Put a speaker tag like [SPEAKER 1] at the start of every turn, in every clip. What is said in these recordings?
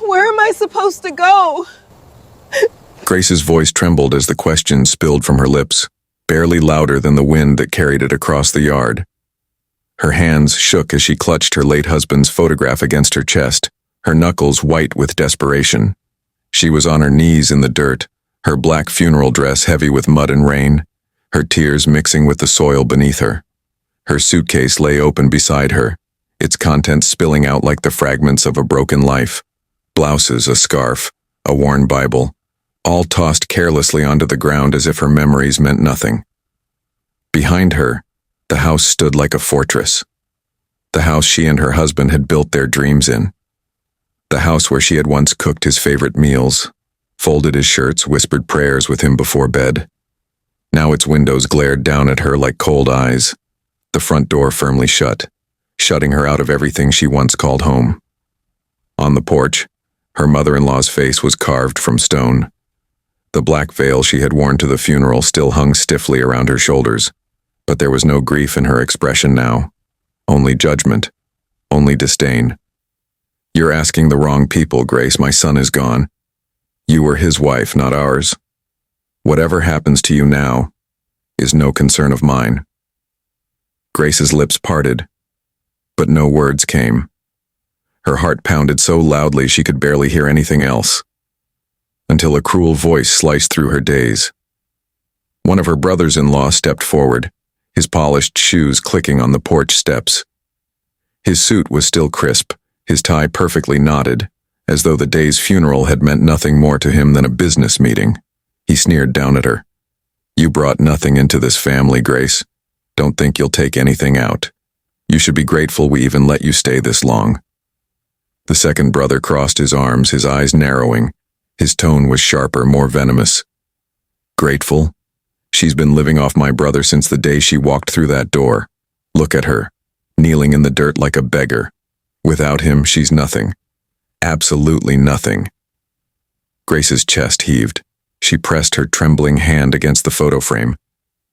[SPEAKER 1] Where am I supposed to go?
[SPEAKER 2] Grace's voice trembled as the question spilled from her lips, barely louder than the wind that carried it across the yard. Her hands shook as she clutched her late husband's photograph against her chest, her knuckles white with desperation. She was on her knees in the dirt, her black funeral dress heavy with mud and rain, her tears mixing with the soil beneath her. Her suitcase lay open beside her, its contents spilling out like the fragments of a broken life. Blouses, a scarf, a worn Bible, all tossed carelessly onto the ground as if her memories meant nothing. Behind her, the house stood like a fortress. The house she and her husband had built their dreams in. The house where she had once cooked his favorite meals, folded his shirts, whispered prayers with him before bed. Now its windows glared down at her like cold eyes, the front door firmly shut, shutting her out of everything she once called home. On the porch, her mother-in-law's face was carved from stone. The black veil she had worn to the funeral still hung stiffly around her shoulders, but there was no grief in her expression now, only judgment, only disdain. "You're asking the wrong people, Grace. My son is gone. You were his wife, not ours. Whatever happens to you now is no concern of mine." Grace's lips parted, but no words came. Her heart pounded so loudly she could barely hear anything else, until a cruel voice sliced through her daze. One of her brothers-in-law stepped forward, his polished shoes clicking on the porch steps. His suit was still crisp, his tie perfectly knotted, as though the day's funeral had meant nothing more to him than a business meeting. He sneered down at her. "You brought nothing into this family, Grace. Don't think you'll take anything out. You should be grateful we even let you stay this long." The second brother crossed his arms, his eyes narrowing. His tone was sharper, more venomous. "Grateful? She's been living off my brother since the day she walked through that door. Look at her, kneeling in the dirt like a beggar. Without him, she's nothing. Absolutely nothing." Grace's chest heaved. She pressed her trembling hand against the photo frame,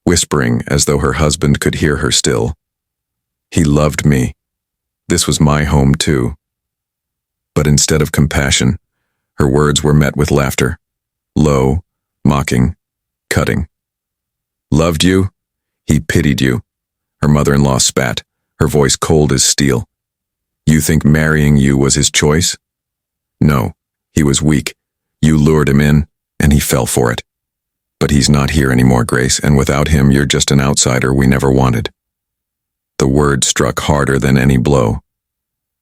[SPEAKER 2] whispering as though her husband could hear her still. "He loved me. This was my home too." But instead of compassion, her words were met with laughter, low, mocking, cutting. "Loved you? He pitied you." Her mother-in-law spat, her voice cold as steel. "You think marrying you was his choice? No, he was weak. You lured him in, and he fell for it. But he's not here anymore, Grace, and without him you're just an outsider we never wanted." The word struck harder than any blow.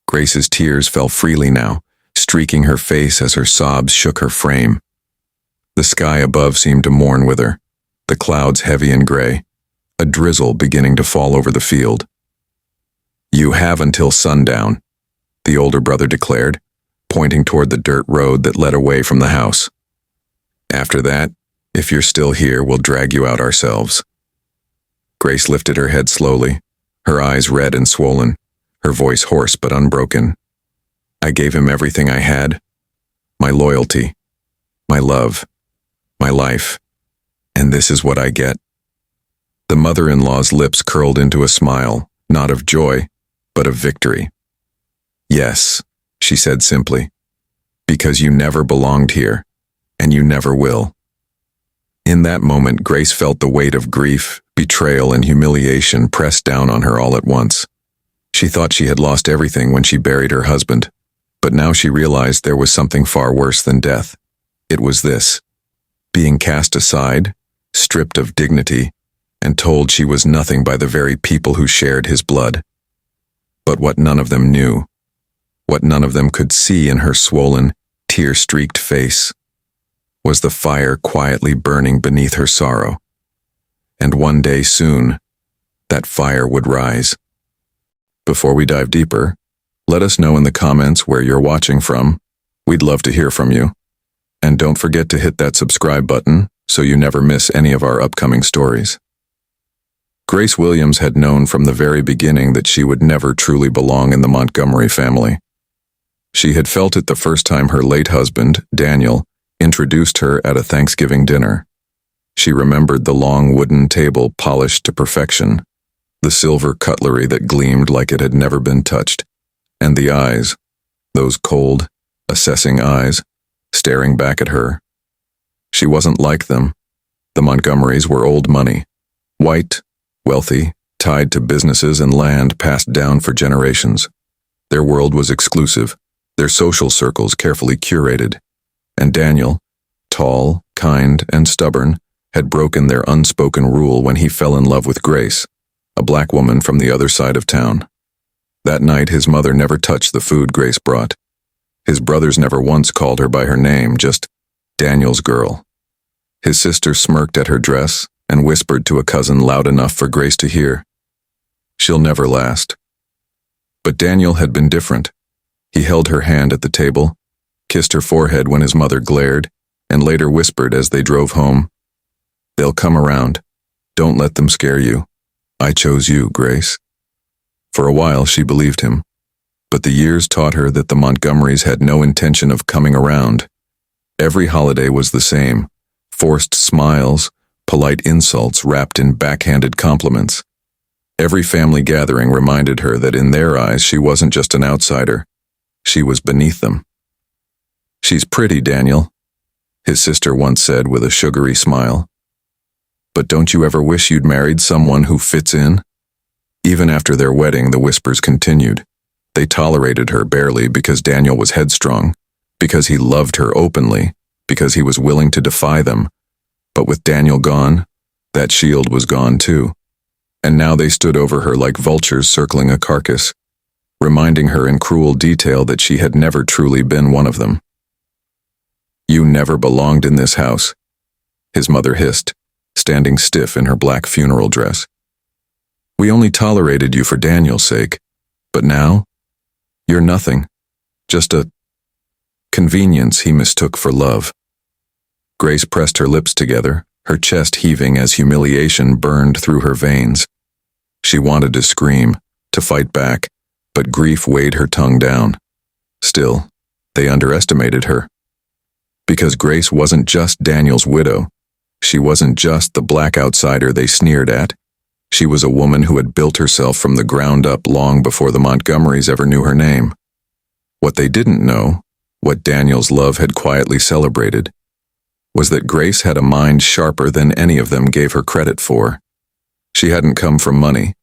[SPEAKER 2] Grace's tears fell freely now, streaking her face as her sobs shook her frame. The sky above seemed to mourn with her, the clouds heavy and gray, a drizzle beginning to fall over the field. "You have until sundown," the older brother declared, pointing toward the dirt road that led away from the house. "After that, if you're still here, we'll drag you out ourselves." Grace lifted her head slowly, her eyes red and swollen, her voice hoarse but unbroken. "I gave him everything I had, my loyalty, my love, my life, and this is what I get." The mother-in-law's lips curled into a smile, not of joy, but of victory. "Yes," she said simply, "because you never belonged here, and you never will." In that moment, Grace felt the weight of grief, betrayal, and humiliation pressed down on her all at once. She thought she had lost everything when she buried her husband, but now she realized there was something far worse than death. It was this: being cast aside, stripped of dignity, and told she was nothing by the very people who shared his blood. But what none of them knew, what none of them could see in her swollen, tear-streaked face, was the fire quietly burning beneath her sorrow. And one day soon, that fire would rise. Before we dive deeper, let us know in the comments where you're watching from. We'd love to hear from you. And don't forget to hit that subscribe button so you never miss any of our upcoming stories. Grace Williams had known from the very beginning that she would never truly belong in the Montgomery family. She had felt it the first time her late husband, Daniel, introduced her at a Thanksgiving dinner. She remembered the long wooden table polished to perfection, the silver cutlery that gleamed like it had never been touched, and the eyes, those cold, assessing eyes, staring back at her. She wasn't like them. The Montgomerys were old money, white, wealthy, tied to businesses and land passed down for generations. Their world was exclusive, their social circles carefully curated, and Daniel, tall, kind, and stubborn, had broken their unspoken rule when he fell in love with Grace, a black woman from the other side of town. That night his mother never touched the food Grace brought. His brothers never once called her by her name, just Daniel's girl. His sister smirked at her dress and whispered to a cousin loud enough for Grace to hear. She'll never last. But Daniel had been different. He held her hand at the table, kissed her forehead when his mother glared, and later whispered as they drove home, "They'll come around. Don't let them scare you. I chose you, Grace." For a while she believed him, but the years taught her that the Montgomerys had no intention of coming around. Every holiday was the same, forced smiles, polite insults wrapped in backhanded compliments. Every family gathering reminded her that in their eyes she wasn't just an outsider, she was beneath them. "She's pretty, Daniel," his sister once said with a sugary smile. "But don't you ever wish you'd married someone who fits in?" Even after their wedding, the whispers continued. They tolerated her barely because Daniel was headstrong, because he loved her openly, because he was willing to defy them. But with Daniel gone, that shield was gone too. And now they stood over her like vultures circling a carcass, reminding her in cruel detail that she had never truly been one of them. "You never belonged in this house," his mother hissed, standing stiff in her black funeral dress. "We only tolerated you for Daniel's sake, but now, you're nothing, just a convenience he mistook for love." Grace pressed her lips together, her chest heaving as humiliation burned through her veins. She wanted to scream, to fight back, but grief weighed her tongue down. Still, they underestimated her. Because Grace wasn't just Daniel's widow. She wasn't just the black outsider they sneered at. She was a woman who had built herself from the ground up long before the Montgomerys ever knew her name. What they didn't know, what Daniel's love had quietly celebrated, was that Grace had a mind sharper than any of them gave her credit for. She hadn't come from money.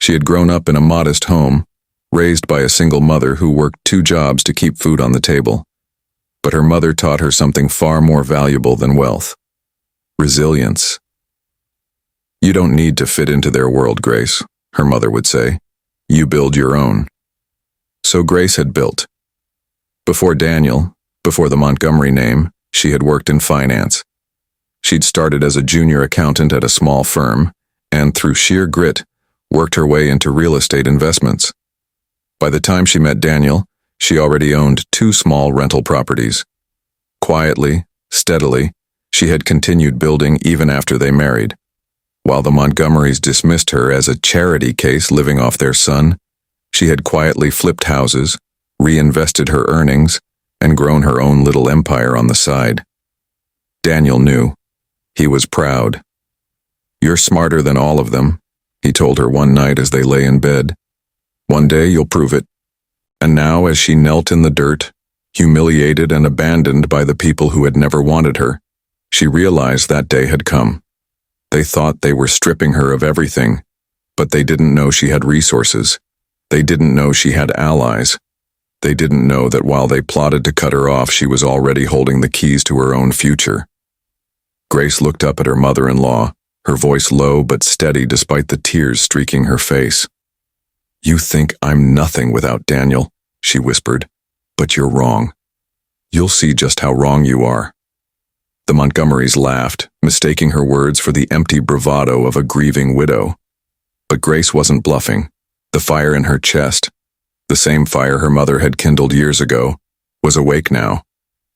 [SPEAKER 2] She had grown up in a modest home, raised by a single mother who worked 2 jobs to keep food on the table. But her mother taught her something far more valuable than wealth: resilience. "You don't need to fit into their world, Grace," her mother would say. "You build your own." So Grace had built. Before Daniel, before the Montgomery name, she had worked in finance. She'd started as a junior accountant at a small firm, and through sheer grit, worked her way into real estate investments. By the time she met Daniel, she already owned 2 small rental properties. Quietly, steadily, she had continued building even after they married. While the Montgomerys dismissed her as a charity case living off their son, she had quietly flipped houses, reinvested her earnings, and grown her own little empire on the side. Daniel knew. He was proud. "You're smarter than all of them," he told her one night as they lay in bed. "One day you'll prove it." And now, as she knelt in the dirt, humiliated and abandoned by the people who had never wanted her, she realized that day had come. They thought they were stripping her of everything, but they didn't know she had resources. They didn't know she had allies. They didn't know that while they plotted to cut her off, she was already holding the keys to her own future. Grace looked up at her mother-in-law, her voice low but steady despite the tears streaking her face. "You think I'm nothing without Daniel," she whispered, "but you're wrong. You'll see just how wrong you are." The Montgomerys laughed, mistaking her words for the empty bravado of a grieving widow. But Grace wasn't bluffing. The fire in her chest, the same fire her mother had kindled years ago, was awake now,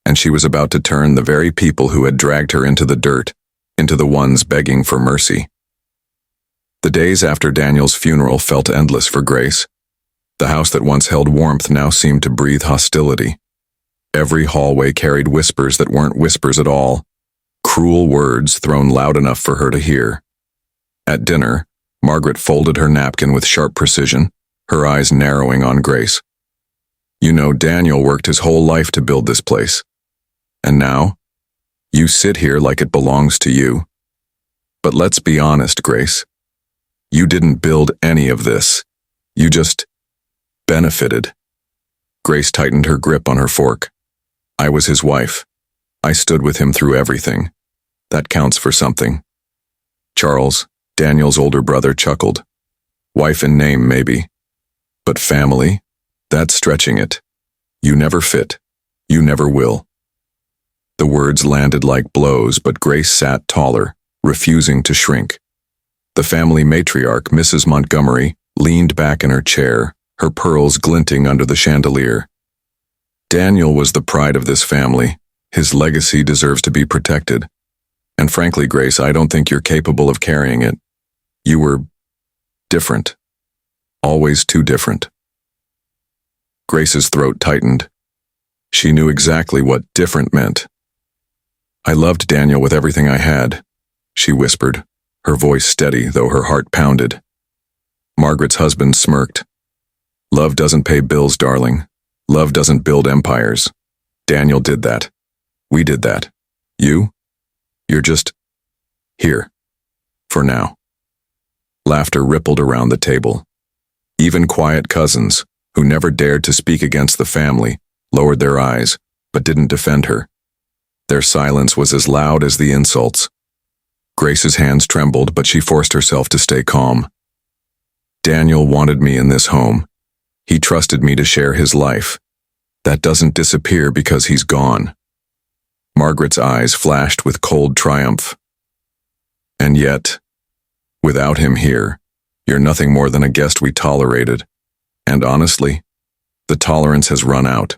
[SPEAKER 2] and she was about to turn the very people who had dragged her into the dirt into the ones begging for mercy. The days after Daniel's funeral felt endless for Grace. The house that once held warmth now seemed to breathe hostility. Every hallway carried whispers that weren't whispers at all, cruel words thrown loud enough for her to hear. At dinner, Margaret folded her napkin with sharp precision, her eyes narrowing on Grace. You know, Daniel worked his whole life to build this place. And now, you sit here like it belongs to you. But let's be honest, Grace. You didn't build any of this. You just benefited. Grace tightened her grip on her fork. I was his wife. I stood with him through everything. That counts for something. Charles, Daniel's older brother, chuckled. Wife in name, maybe. But family? That's stretching it. You never fit. You never will. The words landed like blows, but Grace sat taller, refusing to shrink. The family matriarch, Mrs. Montgomery, leaned back in her chair, her pearls glinting under the chandelier. Daniel was the pride of this family. His legacy deserves to be protected. And frankly, Grace, I don't think you're capable of carrying it. You were different. Always too different. Grace's throat tightened. She knew exactly what different meant. I loved Daniel with everything I had, she whispered, her voice steady though her heart pounded. Margaret's husband smirked. Love doesn't pay bills, darling. Love doesn't build empires. Daniel did that. We did that. You? You're just here. For now. Laughter rippled around the table. Even quiet cousins, who never dared to speak against the family, lowered their eyes, but didn't defend her. Their silence was as loud as the insults. Grace's hands trembled, but she forced herself to stay calm. Daniel wanted me in this home. He trusted me to share his life. That doesn't disappear because he's gone. Margaret's eyes flashed with cold triumph. And yet, without him here, you're nothing more than a guest we tolerated. And honestly, the tolerance has run out.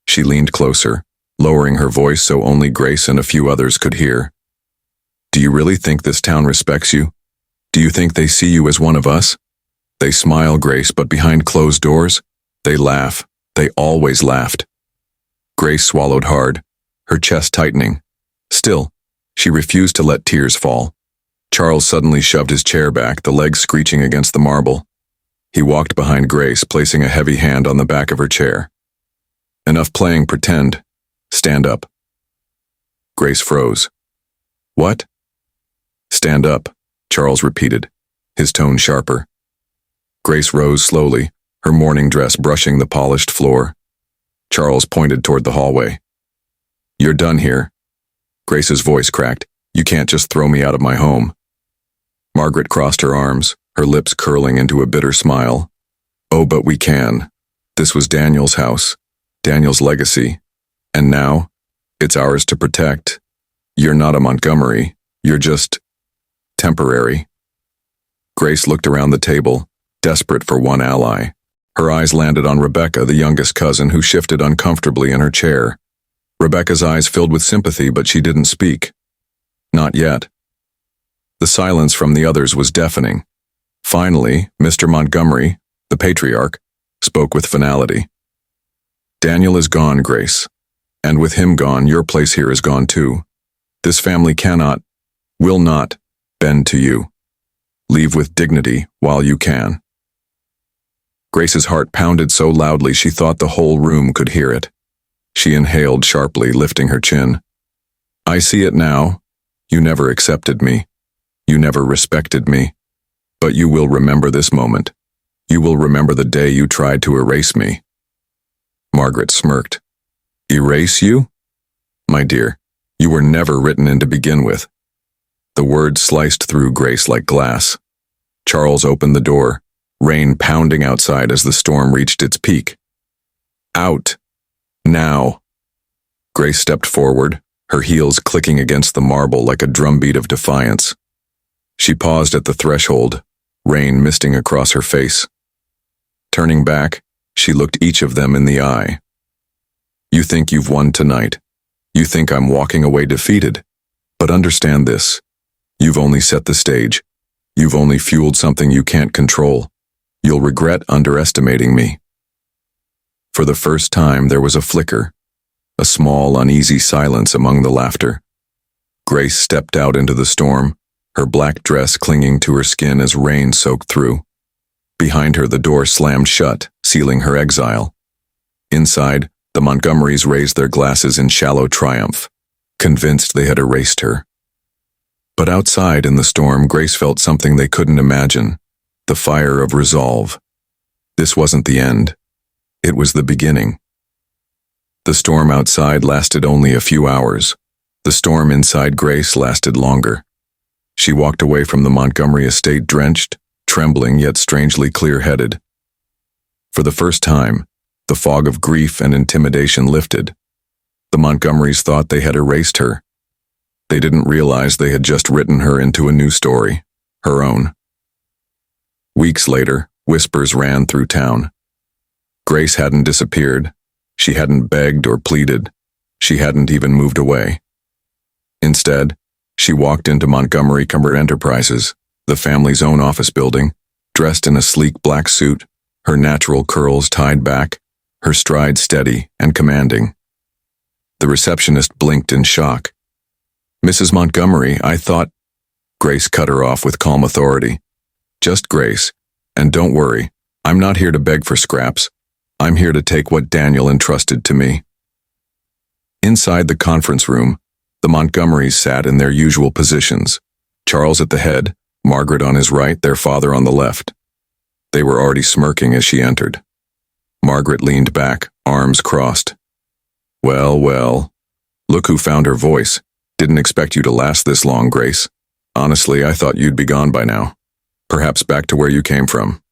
[SPEAKER 2] She leaned closer, lowering her voice so only Grace and a few others could hear. Do you really think this town respects you? Do you think they see you as one of us? They smile, Grace, but behind closed doors, they laugh. They always laughed. Grace swallowed hard, her chest tightening. Still, she refused to let tears fall. Charles suddenly shoved his chair back, the legs screeching against the marble. He walked behind Grace, placing a heavy hand on the back of her chair. Enough playing pretend. Stand up. Grace froze. What? Stand up, Charles repeated, his tone sharper. Grace rose slowly, her morning dress brushing the polished floor. Charles pointed toward the hallway. You're done here. Grace's voice cracked. You can't just throw me out of my home. Margaret crossed her arms, her lips curling into a bitter smile. Oh, but we can. This was Daniel's house, Daniel's legacy. And now, it's ours to protect. You're not a Montgomery. You're just temporary. Grace looked around the table, desperate for one ally. Her eyes landed on Rebecca, the youngest cousin, who shifted uncomfortably in her chair. Rebecca's eyes filled with sympathy, but she didn't speak. Not yet. The silence from the others was deafening. Finally, Mr. Montgomery, the patriarch, spoke with finality. Daniel is gone, Grace. And with him gone, your place here is gone too. This family cannot, will not, bend to you. Leave with dignity while you can. Grace's heart pounded so loudly she thought the whole room could hear it. She inhaled sharply, lifting her chin. I see it now. You never accepted me. You never respected me. But you will remember this moment. You will remember the day you tried to erase me. Margaret smirked. Erase you? My dear, you were never written in to begin with. The words sliced through Grace like glass. Charles opened the door, rain pounding outside as the storm reached its peak. Out. Now. Grace stepped forward, her heels clicking against the marble like a drumbeat of defiance. She paused at the threshold, rain misting across her face. Turning back, she looked each of them in the eye. You think you've won tonight. You think I'm walking away defeated. But understand this. You've only set the stage. You've only fueled something you can't control. You'll regret underestimating me. For the first time, there was a flicker, a small, uneasy silence among the laughter. Grace stepped out into the storm, her black dress clinging to her skin as rain soaked through. Behind her, the door slammed shut, sealing her exile. Inside, the Montgomerys raised their glasses in shallow triumph, convinced they had erased her. But outside in the storm, Grace felt something they couldn't imagine, the fire of resolve. This wasn't the end. It was the beginning. The storm outside lasted only a few hours. The storm inside Grace lasted longer. She walked away from the Montgomery estate drenched, trembling yet strangely clear-headed. For the first time, the fog of grief and intimidation lifted. The Montgomerys thought they had erased her. They didn't realize they had just written her into a new story, her own. Weeks later, whispers ran through town. Grace hadn't disappeared. She hadn't begged or pleaded. She hadn't even moved away. Instead, she walked into Montgomery Cumber Enterprises, the family's own office building, dressed in a sleek black suit, her natural curls tied back, her stride steady and commanding. The receptionist blinked in shock. "Mrs. Montgomery, I thought—" Grace cut her off with calm authority. "Just Grace, and don't worry, I'm not here to beg for scraps. I'm here to take what Daniel entrusted to me." Inside the conference room, the Montgomerys sat in their usual positions, Charles at the head, Margaret on his right, their father on the left. They were already smirking as she entered. Margaret leaned back, arms crossed. "Well, well. Look who found her voice. Didn't expect you to last this long, Grace. Honestly, I thought you'd be gone by now. Perhaps back to where you came from."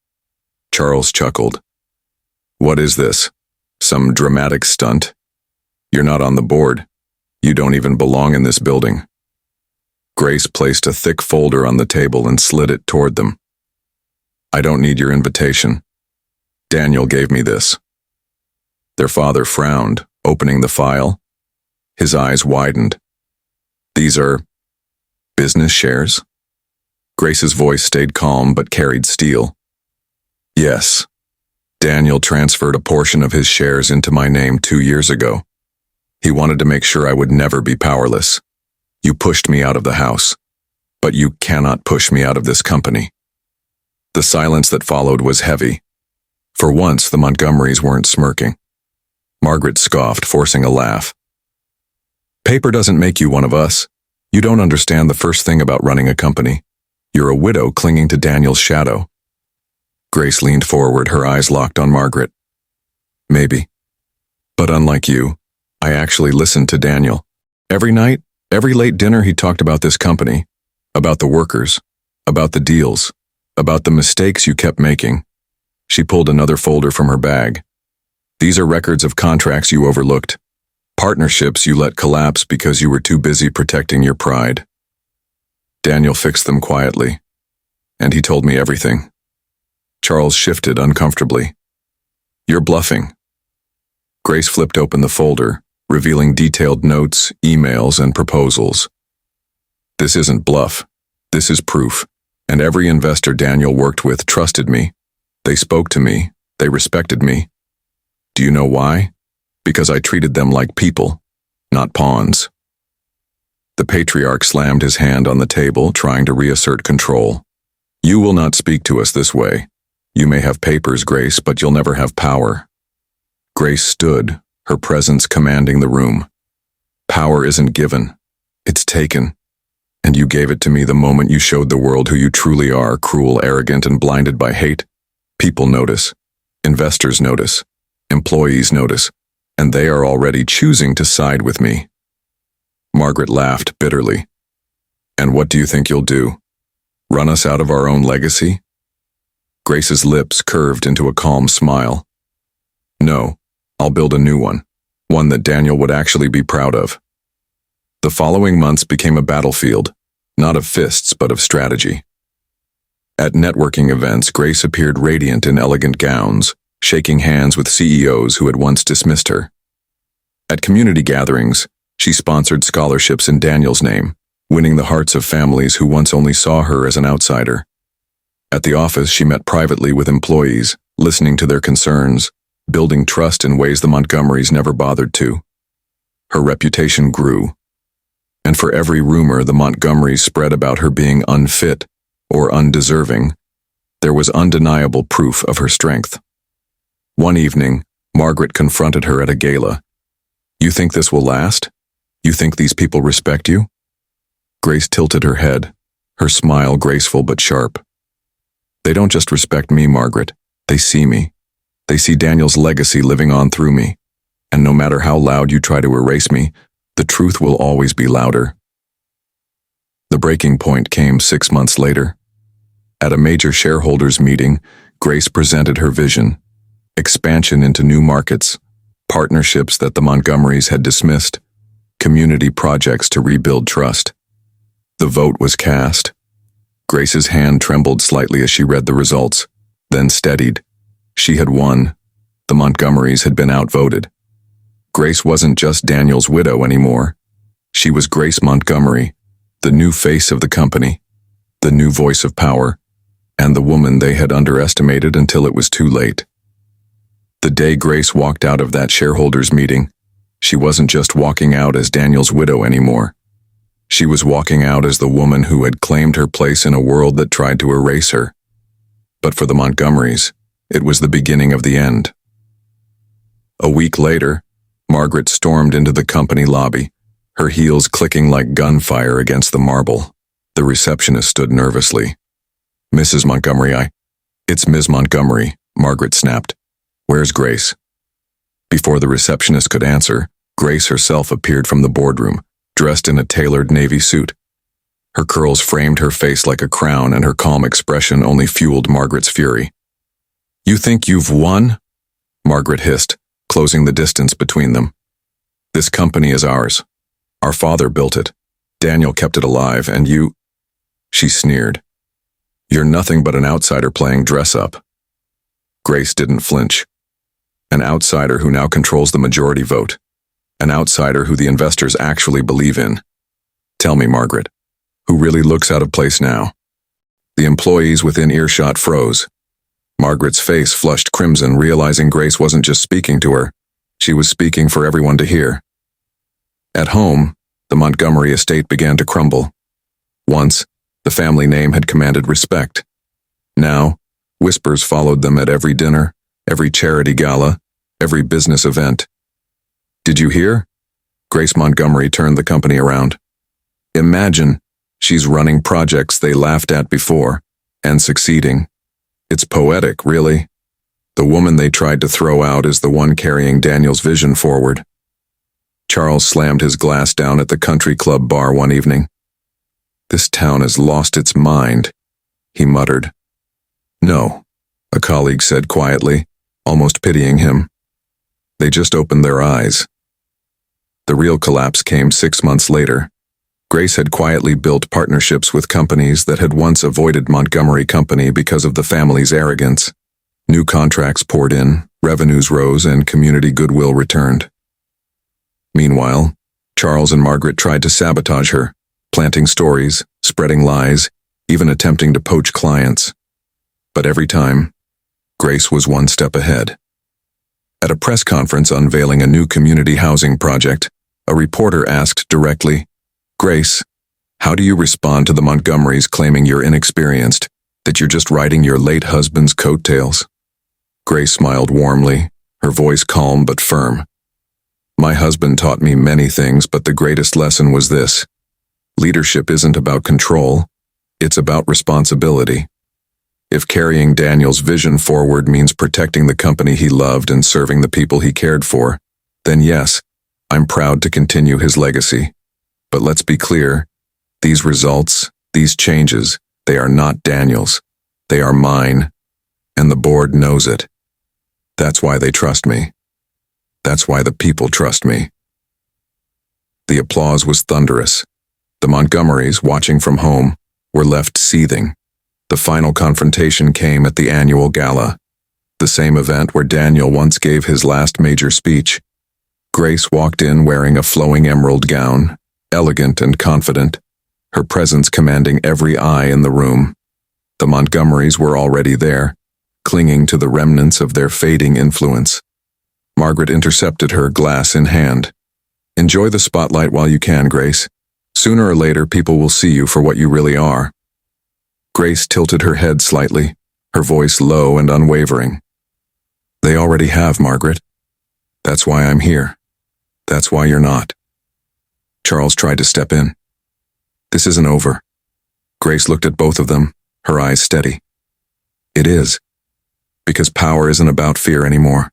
[SPEAKER 2] Charles chuckled. "What is this? Some dramatic stunt? You're not on the board. You don't even belong in this building." Grace placed a thick folder on the table and slid it toward them. "I don't need your invitation. Daniel gave me this." Their father frowned, opening the file. His eyes widened. "These are business shares?" Grace's voice stayed calm but carried steel. "Yes. Daniel transferred a portion of his shares into my name 2 years ago. He wanted to make sure I would never be powerless. You pushed me out of the house, but you cannot push me out of this company." The silence that followed was heavy. For once, the Montgomerys weren't smirking. Margaret scoffed, forcing a laugh. "Paper doesn't make you one of us. You don't understand the first thing about running a company. You're a widow clinging to Daniel's shadow." Grace leaned forward, her eyes locked on Margaret. "Maybe. But unlike you, I actually listened to Daniel. Every night, every late dinner he talked about this company, about the workers, about the deals, about the mistakes you kept making." She pulled another folder from her bag. "These are records of contracts you overlooked, partnerships you let collapse because you were too busy protecting your pride." Daniel fixed them quietly, and he told me everything. Charles shifted uncomfortably. "You're bluffing." Grace flipped open the folder, revealing detailed notes, emails, and proposals. "This isn't bluff. This is proof, and every investor Daniel worked with trusted me. They spoke to me. They respected me. Do you know why? Because I treated them like people, not pawns." The patriarch slammed his hand on the table, trying to reassert control. "You will not speak to us this way. You may have papers, Grace, but you'll never have power." Grace stood, her presence commanding the room. "Power isn't given. It's taken. And you gave it to me the moment you showed the world who you truly are, cruel, arrogant, and blinded by hate. People notice. Investors notice. Employees notice. And they are already choosing to side with me." Margaret laughed bitterly. "And what do you think you'll do? Run us out of our own legacy?" Grace's lips curved into a calm smile. "No, I'll build a new one that Daniel would actually be proud of." The following months became a battlefield, not of fists but of strategy. At networking events, Grace appeared radiant in elegant gowns, shaking hands with CEOs who had once dismissed her. At community gatherings, she sponsored scholarships in Daniel's name, winning the hearts of families who once only saw her as an outsider. At the office, she met privately with employees, listening to their concerns, building trust in ways the Montgomerys never bothered to. Her reputation grew, and for every rumor the Montgomerys spread about her being unfit or undeserving, there was undeniable proof of her strength. One evening, Margaret confronted her at a gala. You think this will last? You think these people respect you? Grace tilted her head, her smile graceful but sharp. They don't just respect me, Margaret. They see me. They see Daniel's legacy living on through me. And no matter how loud you try to erase me, the truth will always be louder. The breaking point came 6 months later. At a major shareholders meeting, Grace presented her vision: expansion into new markets, partnerships that the Montgomerys had dismissed, community projects to rebuild trust. The vote was cast. Grace's hand trembled slightly as she read the results, then steadied. She had won. The Montgomerys had been outvoted. Grace wasn't just Daniel's widow anymore. She was Grace Montgomery, the new face of the company, the new voice of power, and the woman they had underestimated until it was too late. The day Grace walked out of that shareholders meeting, she wasn't just walking out as Daniel's widow anymore. She was walking out as the woman who had claimed her place in a world that tried to erase her. But for the Montgomerys, it was the beginning of the end. A week later, Margaret stormed into the company lobby, her heels clicking like gunfire against the marble. The receptionist stood nervously. Mrs. Montgomery, It's Ms. Montgomery, Margaret snapped. Where's Grace? Before the receptionist could answer, Grace herself appeared from the boardroom, dressed in a tailored navy suit. Her curls framed her face like a crown, and her calm expression only fueled Margaret's fury. You think you've won? Margaret hissed, closing the distance between them. This company is ours. Our father built it. Daniel kept it alive, and you... She sneered. You're nothing but an outsider playing dress-up. Grace didn't flinch. An outsider who now controls the majority vote. An outsider who the investors actually believe in. Tell me, Margaret, who really looks out of place now? The employees within earshot froze. Margaret's face flushed crimson, realizing Grace wasn't just speaking to her. She was speaking for everyone to hear. At home, the Montgomery estate began to crumble. Once, the family name had commanded respect. Now, whispers followed them at every dinner, every charity gala, every business event. Did you hear? Grace Montgomery turned the company around. Imagine, she's running projects they laughed at before, and succeeding. It's poetic, really. The woman they tried to throw out is the one carrying Daniel's vision forward. Charles slammed his glass down at the country club bar one evening. This town has lost its mind, he muttered. No, a colleague said quietly, almost pitying him. They just opened their eyes. The real collapse came 6 months later. Grace had quietly built partnerships with companies that had once avoided Montgomery Company because of the family's arrogance. New contracts poured in, revenues rose, and community goodwill returned. Meanwhile, Charles and Margaret tried to sabotage her, planting stories, spreading lies, even attempting to poach clients. But every time, Grace was one step ahead. At a press conference unveiling a new community housing project, a reporter asked directly, Grace, how do you respond to the Montgomerys claiming you're inexperienced, that you're just riding your late husband's coattails? Grace smiled warmly, her voice calm but firm. My husband taught me many things, but the greatest lesson was this. Leadership isn't about control, it's about responsibility. If carrying Daniel's vision forward means protecting the company he loved and serving the people he cared for, then yes, I'm proud to continue his legacy. But let's be clear, these results, these changes, they are not Daniel's. They are mine, and the board knows it. That's why they trust me. That's why the people trust me. The applause was thunderous. The Montgomerys, watching from home, were left seething. The final confrontation came at the annual gala, the same event where Daniel once gave his last major speech. Grace walked in wearing a flowing emerald gown, elegant and confident, her presence commanding every eye in the room. The Montgomerys were already there, clinging to the remnants of their fading influence. Margaret intercepted her, glass in hand. Enjoy the spotlight while you can, Grace. Sooner or later, people will see you for what you really are. Grace tilted her head slightly, her voice low and unwavering. They already have, Margaret. That's why I'm here. That's why you're not. Charles tried to step in. This isn't over. Grace looked at both of them, her eyes steady. It is. Because power isn't about fear anymore.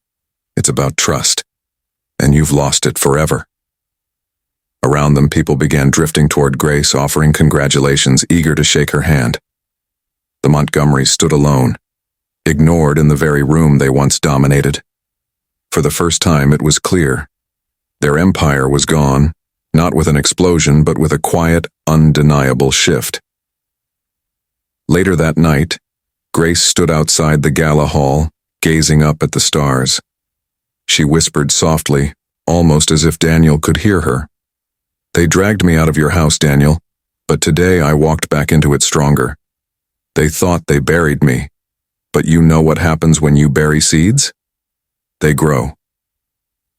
[SPEAKER 2] It's about trust. And you've lost it forever. Around them, people began drifting toward Grace, offering congratulations, eager to shake her hand. The Montgomerys stood alone, ignored in the very room they once dominated. For the first time, it was clear. Their empire was gone, not with an explosion, but with a quiet, undeniable shift. Later that night, Grace stood outside the gala hall, gazing up at the stars. She whispered softly, almost as if Daniel could hear her. They dragged me out of your house, Daniel, but today I walked back into it stronger. They thought they buried me, but you know what happens when you bury seeds? They grow.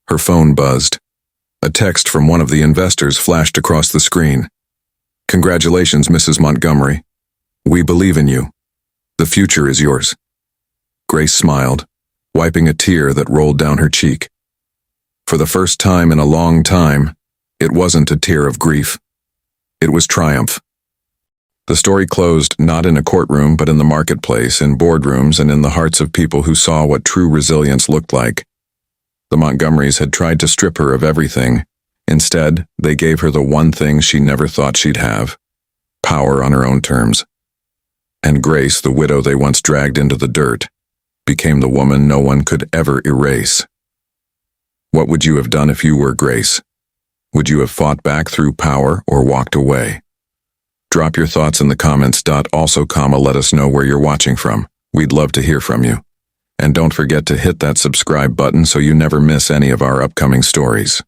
[SPEAKER 2] Her phone buzzed. A text from one of the investors flashed across the screen. Congratulations, Mrs. Montgomery. We believe in you. The future is yours. Grace smiled, wiping a tear that rolled down her cheek. For the first time in a long time, it wasn't a tear of grief. It was triumph. The story closed not in a courtroom but in the marketplace, in boardrooms, and in the hearts of people who saw what true resilience looked like. The Montgomerys had tried to strip her of everything. Instead, they gave her the one thing she never thought she'd have: power on her own terms. And Grace, the widow they once dragged into the dirt, became the woman no one could ever erase. What would you have done if you were Grace? Would you have fought back through power or walked away? Drop your thoughts in the comments. Also, let us know where you're watching from. We'd love to hear from you. And don't forget to hit that subscribe button so you never miss any of our upcoming stories.